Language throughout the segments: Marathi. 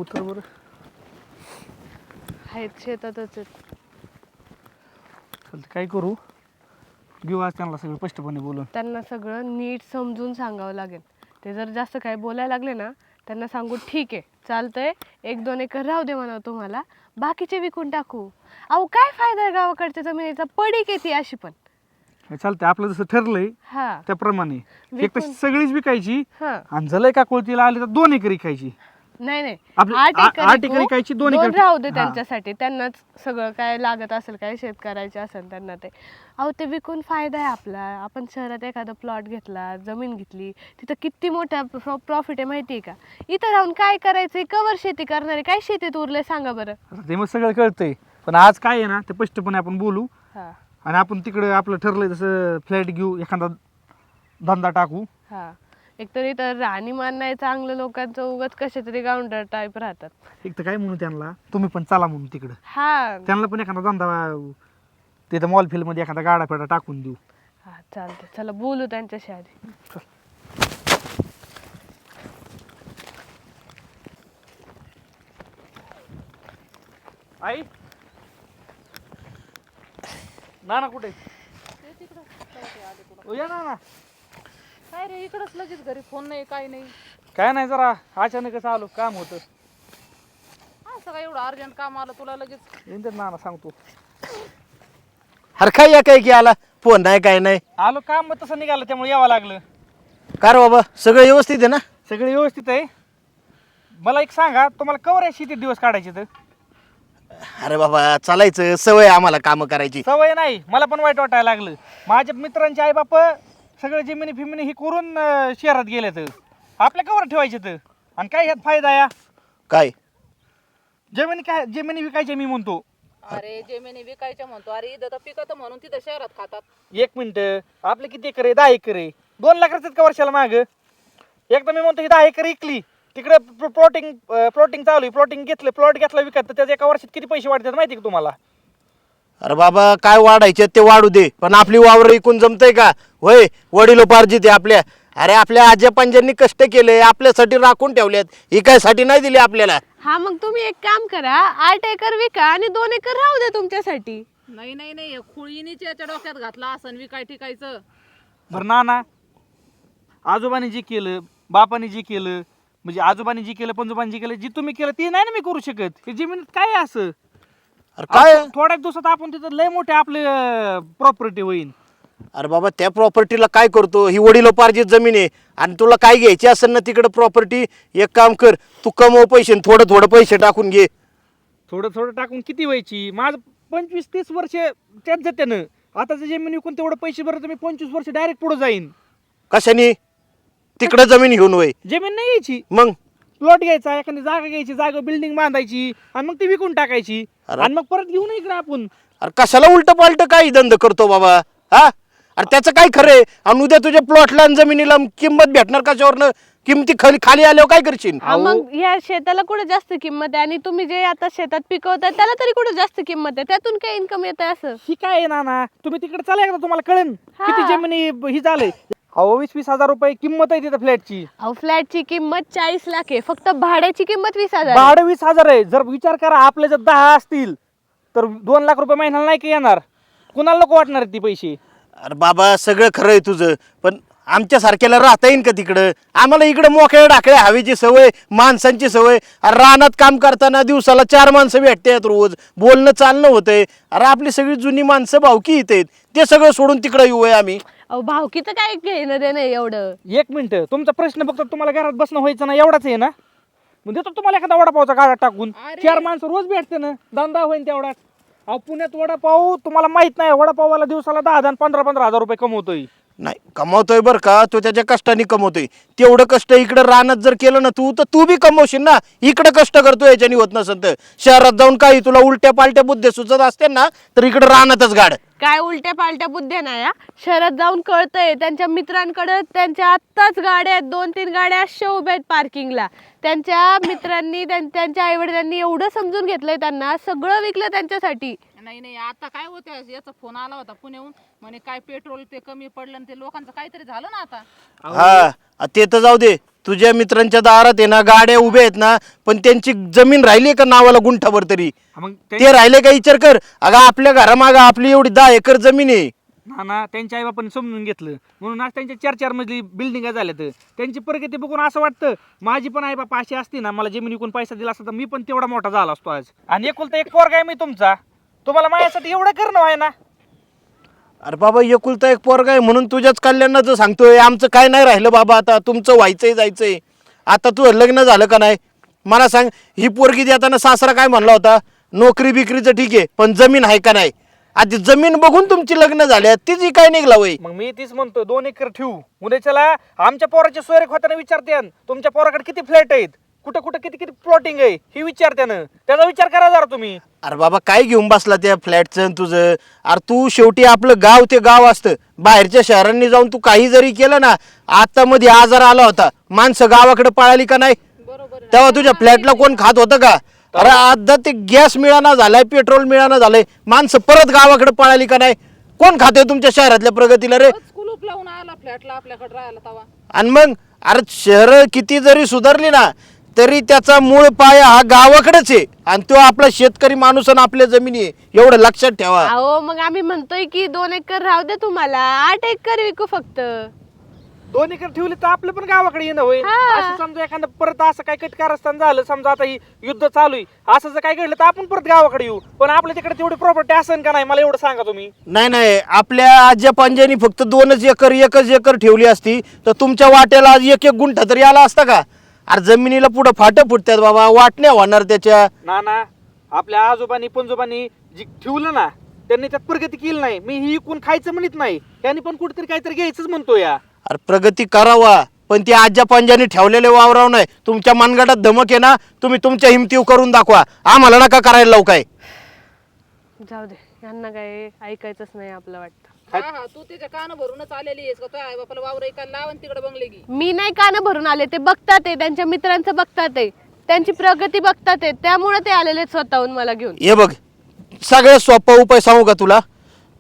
उतर बरं. आहेत शेतातच आहेत. चालतं काय करू, घेऊ आज त्यांना सगळं स्पष्टपणे बोलून. त्यांना सगळं नीट समजून सांगावं लागेल. ते जर जास्त काय बोलायला लागले ना, त्यांना सांगू ठीक आहे चालतंय, 1-2 एकर राहू दे म्हणा तुम्हाला, बाकीचे विकून टाकू. अहो काय फायदा आहे गावाकडच्या जमिनीचा, पडीक येते अशी पण. चालतंय, आपलं जसं ठरलंय हा त्याप्रमाणे एक तर विकून- सगळीच विकायची हा आणि झालंय का कोळतीला आले तर 2 एकर विकायची. नाही आपली 8 एकर 8 एकर विकू, विकायची, 2 दोन एकर राहू दे हा. त्यांच्यासाठी. त्यांनाच सगळं काय लागत असेल, काय शेतकऱ्याचे असेल त्यांना ते. अहो ते विकून फायदा आहे आपला. आपण शहरात एखादा प्लॉट घेतला, जमीन घेतली, तिथं किती मोठा प्रॉफिट आहे माहिती आहे का. इथं राहून काय करायचंय, कवर शेती करणारे, काय शेतीत उरले सांगा बरं. आता ते मग सगळं कळतंय, पण आज काय आहे ना ते स्पष्टपणे आपण बोलू. हा आणि आपण तिकडे आपलं ठरलंय तसं फ्लॅट घेऊ, एखादा धंदा टाकू. हा एकतरी तर राहणीमान नाही चांगलं, लोकांचं उगाच कशा तरी गावंडर टाईप राहतात. एक तर काय म्हणू त्यांना, तुम्ही पण चला म्हणून तिकडं, हा त्यांना पण एखादा धंदा तिथं मॉल फिल्ड मध्ये एखादा गाडा पेडा टाकून देऊ. हा चालतंय, चला बोलू त्यांच्याशी आधी. आई ना कुठे या ना. काय रे इकडंच लगेच घरी फोन नाही काय नाही. काय नाही, जरा अचानकच आलो, काम होतं. असं काय एवढं अर्जंट काम आलं तुला लगेच. येतात ना सांगतो. अरे काय या काय की आला फोन नाही काय नाही. आलो, काम मग तसं निघालं त्यामुळे यावं लागलं. का रे बाबा सगळं व्यवस्थित आहे ना? सगळं व्यवस्थित आहे. मला एक सांगा, तुम्हाला कवर आहे शेतीत दिवस काढायचे तर? अरे बाबा चालायचं, सवय आम्हाला काम करायची. सवय नाही, मला पण वाईट वाटायला लागलं. माझ्या मित्रांचे आई बाप सगळं जमिनी फिमिनी ही करून शहरात गेले तर आपल्या कवर ठेवायचे तर. आणि काय ह्यात फायदा या काय जमिनी, काय जमिनी विकायच्या मी म्हणतो. अरे जेमिनी विकायच्या म्हणतो, अरे इथं तर पिकत म्हणून तिथं शहरात खातात. 1 मिनिट, आपले किती एकर आहे? 10 एकर आहे. 2 लाख रचत का वर्षाला माग. एकदा मी म्हणतो ही 10 एकर विकली, तिकडे प्लॉटिंग चालू आहे, प्लॉटिंग घेतलं, प्लॉट घेतला विकत, तर त्याच्या एका वर्षात किती पैसे वाढतात माहिती का तुम्हाला? अरे बाबा काय वाढायचे ते वाढू दे, पण आपली वावर इकून जमतंय का? होय वडिलोपार्जित आहे आपल्या. अरे आपल्या आज्या पंजांनी कष्ट केले, आपल्यासाठी राखून ठेवल्यात, इकायसाठी नाही दिली आपल्याला. हा मग तुम्ही एक काम करा, 8 एकर विका आणि 2 एकर राहू द्या तुमच्यासाठी. नाही नाही नाही खुळीनीच याच्या डोक्यात घातला असं विकाय टिकायचं. बरं ना, आजोबाने जे केलं, बापाने जे केलं, म्हणजे आजोबाने जे केलं, पंजोबाने जे केलं, जे तुम्ही केलं ते नाही ना मी करू शकत. हे जमिनीत काय आहे असं? अरे काय थोड्या दिवसात आपण तिथं लय मोठे आपले प्रॉपर्टी होईल. अरे बाबा त्या प्रॉपर्टीला काय करतो? ही वडिलोपार्जित जमीन आहे आणि तुला काय घ्यायची असेल ना तिकडे प्रॉपर्टी, एक काम कर, तू कमव पैसे आणि थोडं थोडं पैसे टाकून घे. थोडं थोडं टाकून किती व्हायची? माझं 25-30 वर्ष त्याच जात्यानं. आता जमीन विकून तेवढं पैसे भरत मी 25 वर्ष डायरेक्ट पुढे जाईन. कशाने? तिकडे जमीन घेऊन वय जमीन नाही घ्यायची, मग प्लॉट घ्यायचा, एखादी जागा घ्यायची, जागा बिल्डिंग बांधायची आणि मग ती विकून टाकायची. अरे. आणि मग परत घेऊन इकडे आपण. अरे कशाला उलट पालट काही धंदा करतो बाबा हा? अरे त्याचं काय खरंय? आणि उद्या तुझ्या प्लॉटला आणि जमिनीला किंमत भेटणार कशावरनं? किमती खाली खाली आल्यावर काय करशील? हा मग ह्या शेताला कुठे जास्त किंमत आहे आणि तुम्ही जे आता शेतात पिकवताय त्याला तरी कुठे जास्त किंमत आहे? त्यातून काय इन्कम येत आहे असं? ही काय आहे नाना, तुम्ही तिकडे चला एकदा, तुम्हाला कळेल हा. किती जमिनी ही झालंय. अहो 20-20 हजार रुपये किंमत आहे तिथं फ्लॅटची. अहो फ्लॅटची किंमत 40 लाख आहे, फक्त भाड्याची किंमत 20,000 आहे. भाडं 20,000 आहे. जर विचार करा, आपले जर 10 असतील तर 2 लाख रुपये महिन्याला नाही का येणार? कुणाला नको वाटणार आहेत ती पैसे? अरे बाबा सगळं खरं आहे तुझं, पण आमच्या सारख्याला राहता येईन का तिकडं? आम्हाला इकडं मोकळ्या डाकळ्या हवेची सवय, माणसांची सवय. अरे रानात काम करताना दिवसाला 4 माणसं भेटतात, रोज बोलणं चालणं होतंय. अरे आपली सगळी जुनी माणसं भावकी इथे आहेत, ते सगळं सोडून तिकडं येऊय आम्ही. अहो भावकीचं काय घेणं देणं आहे एवढं? 1 मिनिट, तुमचा प्रश्न फक्त तुम्हाला घरात बसणं व्हायचं ना एवढाच आहे ना? मग देतो तुम्हाला एखादा वडापावचा गाडा टाकून. अरे. 4 माणसं रोज भेटते ना, धंदा होईन तेवढाच. अहो पुण्यात वडापाव तुम्हाला माहित नाही, वडापावाला दिवसाला 10 आणि 15-15 हजार रुपये कमवतोय. नाही कमवतोय बरं का, तो त्याच्या कष्टाने कमवतोय. तेवढं कष्ट इकडं रानात जर केलं ना तू, तर तू बी कमवशील ना. इकडं कष्ट करतो याच्याने होत नसेल तर शहरात जाऊन काही तुला उलट्या पालट्या बुद्ध्या सुचत असते ना, तर इकडं रानातच गाड. काय उलट्या पालट्या बुद्ध्या नाही या. शहरात जाऊन कळतंय त्यांच्या मित्रांकडे त्यांच्या आत्ताच गाड्या आहेत, 2-3 गाड्या अशा उभ्या आहेत पार्किंगला. त्यांच्या मित्रांनी त्यांच्या आईवडिलांनी एवढं समजून घेतलंय त्यांना, सगळं विकलं त्यांच्यासाठी. नाही नाही आता काय होतं, याचा फोन आला होता पुण्याहून, म्हणे काय पेट्रोल ते कमी पडलं आणि ते लोकांचं काहीतरी झालं ना आता. हा ते तर जाऊ दे, तुझ्या मित्रांच्या दारात आहे ना गाड्या उभ्या आहेत ना, पण त्यांची जमीन राहिली का नावाला गुंठाभर तरी? मग ते राहिले का विचार कर. अगं आपल्या घरामागं आपली एवढी 10 एकर जमीन आहे. ना त्यांच्या आई बापाने समजून घेतलं म्हणून आज त्यांच्या 4-4 मजली बिल्डिंग झाल्यात. त्यांची प्रगती बघून असं वाटतं माझी पण आई बापा अशी असती ना, मला जमीन विकून पैसा दिला असता तर मी पण तेवढा मोठा झाला असतो आज. आणि एकुलता एक पोरगा आहे मी तुमचा, तुम्हाला माझ्यासाठी एवढं करणं आहे ना. अरे बाबा एकुलता एक पोरगा आहे म्हणून तुझ्याच कल्याणाचं सांगतोय. आमचं काय नाही राहिलं बाबा, आता तुमचं व्हायचंय जायचंय. आता तुझं लग्न झालं का नाही मला सांग. ही पोरगी देताना सासरा काय म्हणला होता, नोकरी बिकरीचं ठीक आहे पण जमीन आहे का नाही? आधी जमीन बघून तुमची लग्न झाल्या, तिची काय निघला वय? मग मी तीच म्हणतो 2 एकर ठेवू. उद्याच्याला आमच्या पोराच्या सोयरेक होताना विचारते तुमच्या पोराकडे किती फ्लॅट आहेत, कुठं कुठं किती किती प्लॉटिंग आहे ही विचारत्यानं. त्याचा विचार करा जरा तुम्ही. अरे बाबा काय घेऊन बसला त्या फ्लॅटचं तुझं? अरे तू शेवटी आपलं गाव ते गाव असतं. बाहेरच्या शहरांनी जाऊन तू काही जरी केलं ना, आता मध्ये आजार आला होता, माणसं गावाकडे पळाली का नाही? बरोबर आहे. तेव्हा तुझ्या फ्लॅटला कोण खात होतं का? अरे आता ते गॅस मिळाना झालाय, पेट्रोल मिळाना झालंय, माणसं परत गावाकडे पळाली का नाही? कोण खाते तुमच्या शहरातल्या प्रगतीला रे? कुलूप लावून आला फ्लॅटला आपल्याकडे राहायला तवा. आणि मग अरे शहर किती जरी सुधारली ना तरी त्याचा मूळ पाया हा गावाकडेच आहे. आणि तो आपला शेतकरी माणूस आणि आपल्या जमिनी आहे, एवढं लक्षात ठेवा. अहो मग आम्ही म्हणतोय की 2 एकर राहू दे तुम्हाला, 8 एकर विकू फक्त. 2 एकर ठेवले तर आपलं पण गावाकडे येणं होईल. हा. असं समजा एखादं परत असं काय कटकारस्थान झालं, समजा आता ही युद्ध चालू आहे, असं जर काय घडलं तर आपण परत गावाकडे येऊ. पण आपल्या तिकडे तेवढी प्रॉपर्टी असेल का नाही मला एवढं सांगा तुम्ही. नाही नाही, आपल्या आज्या पंजानी फक्त 2 एकर 1 एकर ठेवली असती तर तुमच्या वाट्याला आज 1 गुंठा तरी आला असता का? अरे जमिनीला पुढं फाटं फुटतात बाबा, वाटण्या होणार त्याच्या. ना आपल्या आजोबांनी पंजोबांनी जी ठेवलं ना त्यांनी त्यात प्रगती केली नाही. मी ही इकून खायचं म्हणत नाही, त्यांनी पण कुठेतरी काहीतरी घ्यायचंच म्हणतो या. अरे प्रगती करावा पण ती आज्या पंजानी ठेवलेले वावराव नाही. तुमच्या मनगटात धमक आहे ना, तुम्ही तुमच्या हिमतीव करून दाखवा, आम्हाला नका करायला लावू काय. जाऊ दे, यांना काय ऐकायचंच नाही आपलं वाटतं. हा तू त्याच्या कान भरूनच आलेली आहेस का? तो आई बापाला वावर ऐकायला लावून तिकडे बंगले की. मी नाही कानं भरून आले, ते बघतात आहे, त्यांच्या मित्रांचं बघतात आहे, त्यांची प्रगती बघतात आहे, त्यामुळे ते आलेले आहेत स्वतःहून मला घेऊन. हे बघ सगळ्यात सोपा उपाय सांगू का तुला?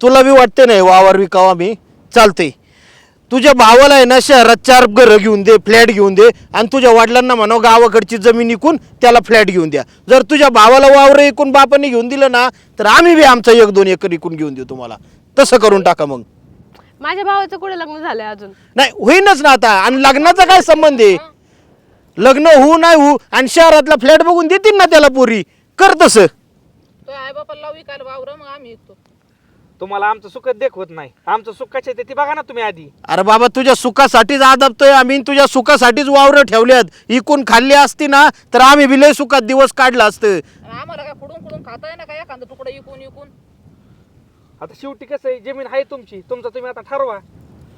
तुला बी वाटते नाही वावर विकावा मी? चालते. तुझ्या भावाला आहे ना शहरात 4 घरं घेऊन दे, फ्लॅट घेऊन दे, आणि तुझ्या वडिलांना म्हणा गावाकडची जमीन विकून त्याला फ्लॅट घेऊन द्या. जर तुझ्या भावाला वावर विकून बापाने घेऊन दिलं ना तर आम्ही बी आमचा 1-2 एकर विकून घेऊन देऊ तुम्हाला. तसं करून टाका मग. माझ्या भावाचं कुठे लग्न झालंय अजून? नाही होईनच ना आता. आणि लग्नाचा काय संबंध आहे? लग्न होऊ नाही होऊ आणि शहरातला फ्लॅट बघून देतील ना त्याला पोरी. कर तसं. तो आई बापाला लावू विकायला वावर, मग आम्ही विकतो. तुम्हाला आमचं सुख देखवत नाही. आमचं सुख कशाचं आहे ते बघा ना तुम्ही आधी. अरे बाबा तुझ्या सुखासाठीच आदबतोय आम्ही, तुझ्या सुखासाठीच वावरं ठेवल्यात. इकून खाल्ली असती ना तर आम्ही बी लय सुखात दिवस काढला असतं. आणि आम्हाला काय खुडून खुडून खाता ना काय एखादं तुकडं विकून. आता शेवटी कसं आहे, जमीन आहे तुमची, तुमचं तुम्ही आता ठरवा.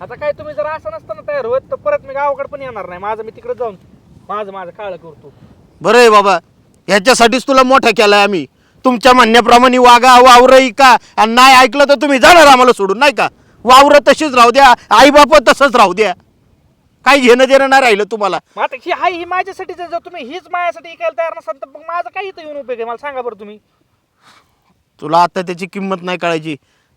आता काय तुम्ही जर असं नसताना तयार होत तर परत मी गावाकडे पण येणार नाही. माझं मी तिकडे जाऊन माझं काळ करतो. बरं आहे बाबा, ह्याच्यासाठीच तुला मोठा केलाय आम्ही. तुमच्या म्हणण्याप्रमाणे वागा, वावरं का, आणि नाही ऐकलं तर तुम्ही जाणार आम्हाला सोडून, नाही का? वावरं तशीच राहू द्या, आई बाप तसंच राहू द्या, काही घेणं देणं नाही राहिलं तुम्हाला. मग आता ही हाय ही माझ्यासाठीच आहे. जर तुम्ही हीच माझ्यासाठी ऐकायला तयार नसाल तर मग माझं काही इथं येऊन उपयोग आहे मला सांगा बरं तुम्ही. तुला आता त्याची किंमत नाही कळायची.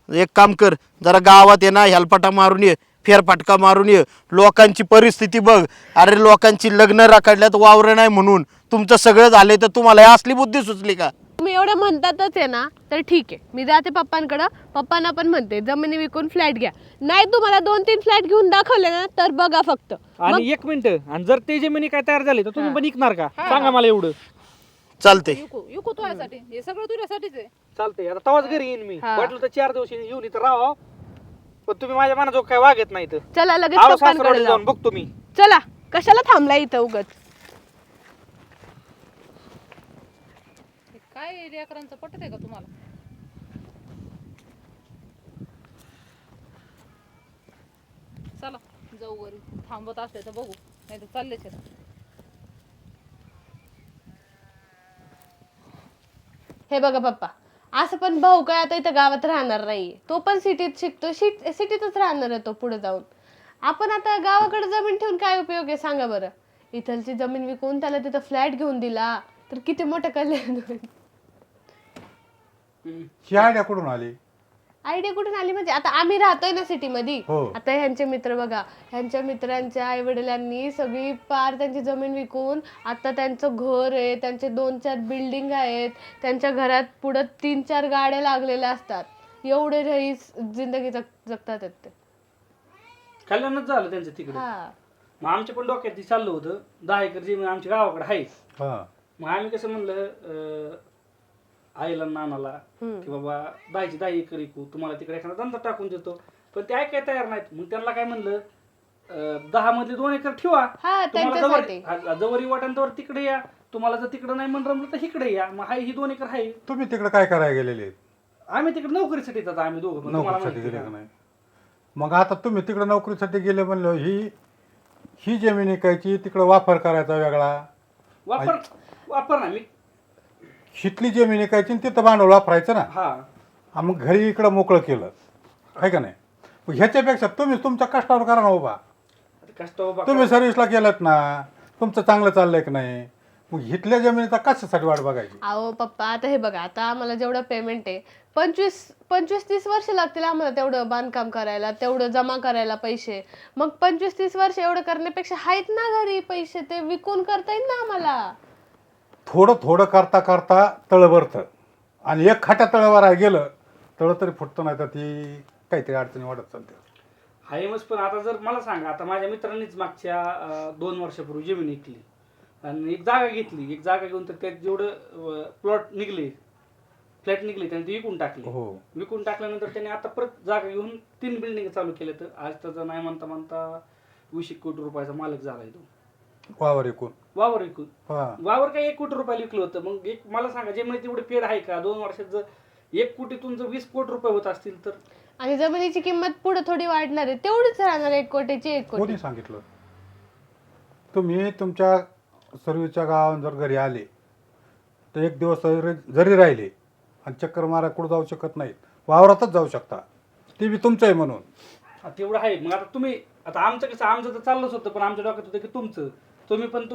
एक काम कर, जरा गावात ये ना, हेलपाटा मारून ये, फेरफटका मारून ये, लोकांची परिस्थिती बघ. अरे लोकांची लग्न रखडल्यात वावरं नाही म्हणून. तुमचं सगळं झालंय तर तुम्हाला ही असली बुद्धी सुचली का? तुम्ही एवढं म्हणतातच आहे ना, तर ठीक आहे, मी जाते पप्पांकडं. पप्पांना पण म्हणते जमिनी विकून फ्लॅट घ्या. नाही तुम्हाला 2-3 फ्लॅट घेऊन दाखवले ना तर बघा फक्त. आणि 1 मिनिट, आणि जर ते जमिनी काय तयार झाली तर तुम्ही पण विकणार का? सांगा मला एवढं. चालते. विकू तुझ्यासाठी, हे सगळं तुझ्यासाठीच आहे. चालतंय. आता तवाच घरी येईन मी. हा. वाटलं तर 4 दिवस येऊन इथं राहा, पण तुम्ही माझ्या मनाजोग काय वागत नाही तर. चला लगेच आलो पप्पांकडे सासरवाडीला जाऊ. जाऊन बघतो मी. चला, कशाला थांबला इथं उगत? काय लेकरांचं पटत आहे का तुम्हाला? चला जाऊ घरी. थांबत असले तर बघू, नाही तर चाललेच आहे. हे बघा पप्पा, असं पण भाऊ काय आता इथं गावात राहणार नाहीये. तो पण सिटीत शिकतो, सिटीतच राहणार आहे तो पुढे जाऊन. आपण आता गावाकडे जमीन ठेवून काय उपयोग आहे सांगा बरं? इथलची जमीन विकून त्याला तिथं फ्लॅट घेऊन दिला तर किती मोठं कल्याण होईल. ही आयडिया कुठून आली? आयडिया कुठून आली म्हणजे आता आम्ही राहतोय ना सिटीमध्ये. हो. आता ह्यांचे मित्र बघा, ह्यांच्या मित्रांच्या आई वडिलांनी सगळी पार त्यांची जमीन विकून आता त्यांचं घर आहे, त्यांचे 2-4 बिल्डिंग आहेत, त्यांच्या घरात पुढं 3-4 गाड्या लागलेल्या असतात. एवढे रईस जिंदगी जगतात आहेत ते. कल्याणच झालं त्यांचं तिकडे. हा मग आमच्या पण डोक्यात चाललं होतं 10 एकर जमीन आमच्या गावाकडे आहे. हा मग आम्ही कसं म्हणलं आईला नानाला की बाबा 10 एकर विकू, तुम्हाला तिकडे एखादा धंदा टाकून देतो. पण ते ऐकायला तयार नाहीत. मग त्यांना काय म्हणलं 10 मधले 2 एकर ठेवा, हा तुम्हाला त्यांच्यासाठी. जवळ वाटेल तर तिकडे या, तुम्हाला जर तिकडे नाही म्हणलं रमलं तर इकडे या. मग हाय ही 2 एकर आहे. तुम्ही तिकडे काय करायला गेलेले आहेत? आम्ही तिकडे नोकरीसाठी येतात आम्ही दोघं पण, तुम्हाला नोकरीसाठी माहिती गेले आहे का का? नाही? मग आता तुम्ही तिकडे नोकरीसाठी गेले म्हणलं ही जमीन विकायची, तिकडे वापर करायचा वेगळा, वापर ना मी. शितली जमीन विकायची आणि तिथं भांडवल वापरायचं ना. हा मग घरी इकडं मोकळं केलं आहे का नाही? मग ह्याच्यापेक्षा तुम्ही तुमच्या कष्टावर करा ना बाबा. कष्ट उभा तुम्ही सर्व्हिसला गेलात ना, तुमचं चांगलं चाललंय की नाही? मग इथल्या जमिनीचा कशासाठी वाट बघायची? अहो पप्पा, आता हे बघा, आता आम्हाला जेवढं पेमेंट आहे 25-30 वर्ष लागतील आम्हाला तेवढं बांधकाम करायला, तेवढं जमा करायला पैसे. मग 25-30 वर्ष एवढं करण्यापेक्षा आहेत ना घरी पैसे, ते विकून करता येईल ना आम्हाला. थोडं थोडं करता करता तळ भरतं आणि एक खाट्या तळावर गेलं तळ तरी फुटतं, नाही तर ती काहीतरी अडचणी वाढत चालते. हाय मस्त. पण आता जर मला सांगा, आता माझ्या मित्रांनीच मागच्या 2 वर्षापूर्वी जमीन विकली आणि एक जागा घेतली. एक जागा घेऊन तर त्यात जेवढं प्लॉट निघले, फ्लॅट निघले, त्याने ते विकून टाकले. हो. विकून टाकल्यानंतर त्याने आता परत जागा घेऊन 3 बिल्डिंग चालू केल्या. तर आज त्याचा नाही म्हणता म्हणता 20 कोटी रुपयाचा मालक झालाय तो. वावर एकूण. वावर विकून. हा. वावर काय 1 कोटी रुपयाला विकलं होतं. मग एक मला सांगा, जमिनीत तेवढे पेड आहे का? 2 वर्षात जर 1 कोटीतून जर 20 कोटी रुपये होत असतील तर आणि जमिनीची किंमत पुढे थोडी वाढणार आहे, तेवढीच राहणार 1 कोटीची 1 कोटी. कोणी सांगितलं? तुम्ही तुमच्या सर्व्हिसच्या गावात जर घरी आले तर एक दिवस जरी राहिले आणि चक्कर मारा कुठं जाऊ शकत नाहीत, वावरातच जाऊ शकता. ते बी तुमचं आहे म्हणून. तेवढं आहे. मग आता तुम्ही, आता आमचं कसं, आमचं तर चाललंच होतं, पण आमच्या डोक्यात होतं की तुम्ही पण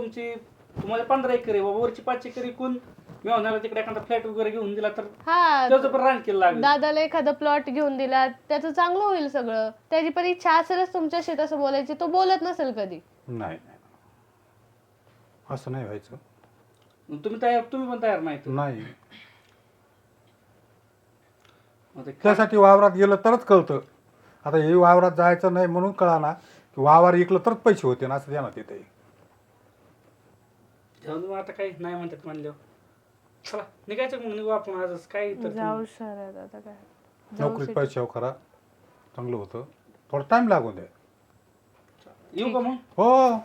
तुम्हाला 15 एकर आहे बाबा, वरची 5 एकर विकून मिळवण्याला तिकडे एखादा फ्लॅट वगैरे घेऊन दिला तर हा, त्याचं पण रान केलं लागेल. दादाला एखादा प्लॉट घेऊन दिला, त्याचं चांगलं होईल सगळं. त्याची पण इच्छा असेलच तुमच्याशी तसं बोलायची, तो बोलत नसेल कधी. नाही असं नाही व्हायचं. मग तुम्ही पण तयार नाही तर. नाही, मग ते त्यासाठी वावरात गेलं तरच कळतं. आता हे वावरात जायचं नाही म्हणून कळा ना की वावर इकलं तरच पैसे होते ना, असं द्या ना तिथे. जाऊन मग आता काही नाही म्हणतात म्हणल्यावर चला निघायचं. मग निघू आपण आजच. काय तर जाऊ सर, आता काय नोकरीत पैशावर करा, चांगलं होतं. थोडा टाइम लागून द्या. येऊ का मग? हो.